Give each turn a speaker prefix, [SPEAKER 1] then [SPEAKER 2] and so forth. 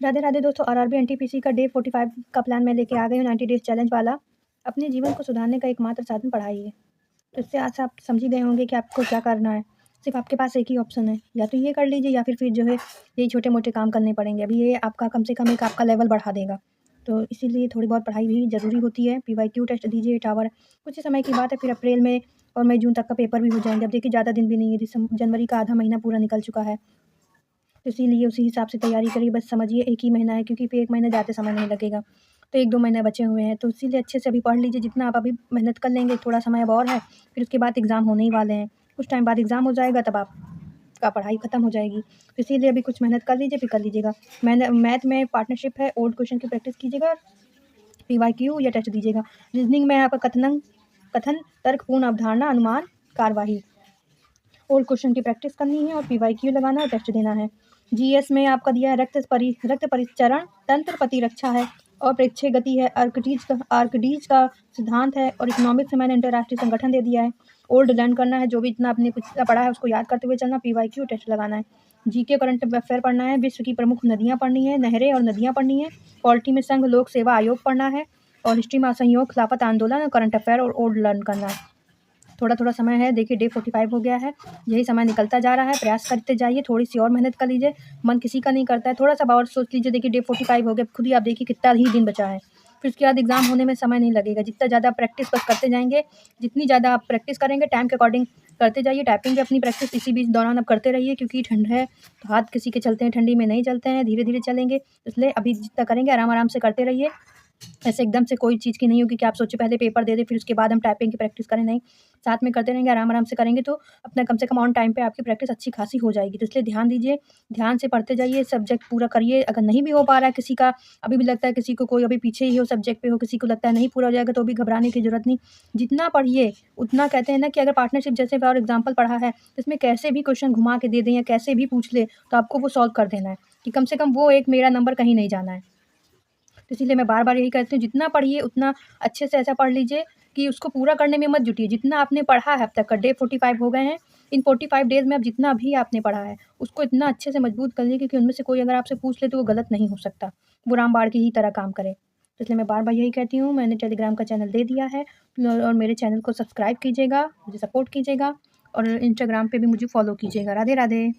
[SPEAKER 1] राधे राधे दोस्तों, RRB NTPC का day 45 का प्लान मैं लेके आ गई हूँ 90 डेज चैलेंज वाला। अपने जीवन को सुधारने का एकमात्र साधन पढ़ाई है। तो इससे आज आप समझ ही गए होंगे कि आपको क्या करना है। सिर्फ आपके पास एक ही ऑप्शन है, या तो ये कर लीजिए या फिर जो है यही छोटे मोटे काम करने पड़ेंगे। अभी ये आपका कम से कम एक आपका लेवल बढ़ा देगा, तो इसीलिए थोड़ी बहुत पढ़ाई भी ज़रूरी होती है। पीवाईक्यू टेस्ट दीजिए टावर, कुछ ही समय की बात है, फिर अप्रैल में और मई जून तक का पेपर भी हो जाएंगे। अब देखिए ज़्यादा दिन भी नहीं है, जनवरी का आधा महीना पूरा निकल चुका है, तो इसीलिए उसी हिसाब से तैयारी करिए। बस समझिए एक ही महीना है, क्योंकि फिर 1 महीना ज़्यादा समय नहीं लगेगा, तो 1-2 महीने बचे हुए हैं, तो इसीलिए अच्छे से अभी पढ़ लीजिए। जितना आप अभी मेहनत कर लेंगे, थोड़ा समय अब और है, फिर उसके बाद एग्ज़ाम होने ही वाले हैं। कुछ टाइम बाद एग्ज़ाम हो जाएगा, तब आपका पढ़ाई खत्म हो जाएगी, तो इसीलिए अभी कुछ मेहनत कर लीजिए, फिर कर लीजिएगा। मैथ में पार्टनरशिप है, ओल्ड क्वेश्चन की प्रैक्टिस कीजिएगा, पीवाईक्यू या टेस्ट दीजिएगा। रीजनिंग में आपका कथन, तर्कपूर्ण अवधारणा, अनुमान, कार्यवाही, ओल्ड क्वेश्चन की प्रैक्टिस करनी है और पीवाईक्यू लगाना है, टेस्ट देना है। जीएस में आपका दिया है रक्त परिचरण तंत्र, प्रतिरक्षा है और प्रेक्षय गति है, आर्कडीज का सिद्धांत है, और इकोनॉमिक्स में मैंने अंतर्राष्ट्रीय संगठन दे दिया है। ओल्ड लर्न करना है, जो भी इतना आपने पिछला पढ़ा है उसको याद करते हुए चलना, पीवाईक्यू टेस्ट लगाना है। जीके करंट अफेयर पढ़ना है, विश्व की प्रमुख नदियाँ पढ़नी है, नहरें और नदियाँ पढ़नी है। पॉलिटी में संघ लोक सेवा आयोग पढ़ना है, और हिस्ट्री में असहयोग, खिलाफत आंदोलन और करंट अफेयर और ओल्ड लर्न करना है। थोड़ा-थोड़ा समय है, देखिए डे 45 हो गया है, यही समय निकलता जा रहा है, प्रयास करते जाइए, थोड़ी-सी और मेहनत कर लीजिए, मन किसी का नहीं करता है, थोड़ा-सा और सोच लीजिए। देखिए डे 45 हो गया, खुद ही आप देखिए कितना ही दिन बचा है, फिर उसके बाद एग्ज़ाम होने में समय नहीं लगेगा। जितना ज़्यादा प्रैक्टिस बस करते जाएँगे, जितनी ज़्यादा आप प्रैक्टिस करेंगे, टाइम के अकॉर्डिंग करते जाइए। टाइपिंग भी अपनी प्रैक्टिस इसी बीच दौरान आप करते रहिए, क्योंकि ठंड है, तो हाथ किसी के चलते हैं, ठंडी में नहीं चलते हैं, धीरे-धीरे चलेंगे, इसलिए अभी जितना करेंगे आराम-आराम से करते रहिए। ऐसे एकदम से कोई चीज़ की नहीं होगी कि आप सोचिए पहले पेपर दे दें, फिर उसके बाद हम टाइपिंग की प्रैक्टिस करें, नहीं। साथ में करते रहेंगे, आराम-आराम से करेंगे, तो अपना कम से कम ऑन टाइम पे आपकी प्रैक्टिस अच्छी खासी हो जाएगी। तो इसलिए ध्यान दीजिए, ध्यान से पढ़ते जाइए, सब्जेक्ट पूरा करिए। अगर नहीं भी हो पा रहा है किसी का, अभी भी लगता है किसी को कोई अभी पीछे ही हो सब्जेक्ट पे हो, किसी को लगता है नहीं पूरा हो जाएगा, तो भी घबराने की ज़रूरत नहीं। जितना पढ़िए उतना, कहते हैं ना कि अगर पार्टनरशिप जैसे फॉर एग्ज़ाम्पल पढ़ा है, तो इसमें कैसे भी क्वेश्चन घुमा के दे दें या कैसे भी पूछ ले, तो आपको वो सॉल्व कर देना है, कि कम से कम वो एक मेरा नंबर कहीं नहीं जाना है। तो इसीलिए मैं बार-बार यही कहती हूँ, जितना पढ़िए उतना अच्छे से ऐसा पढ़ लीजिए कि उसको पूरा करने में मत जुटिए। जितना आपने पढ़ा है अब तक का, डे 45 हो गए हैं, इन 45 डेज़ में अब जितना भी आपने पढ़ा है, उसको इतना अच्छे से मजबूत कर लीजिए, क्योंकि उनमें से कोई अगर आपसे पूछ ले तो वो गलत नहीं हो सकता, वो रामबाण की ही तरह काम करे। तो इसलिए मैं बार-बार यही कहती हूँ, मैंने टेलीग्राम का चैनल दे दिया है, और मेरे चैनल को सब्सक्राइब कीजिएगा, मुझे सपोर्ट कीजिएगा, और इंस्टाग्राम पे भी मुझे फॉलो कीजिएगा। राधे राधे।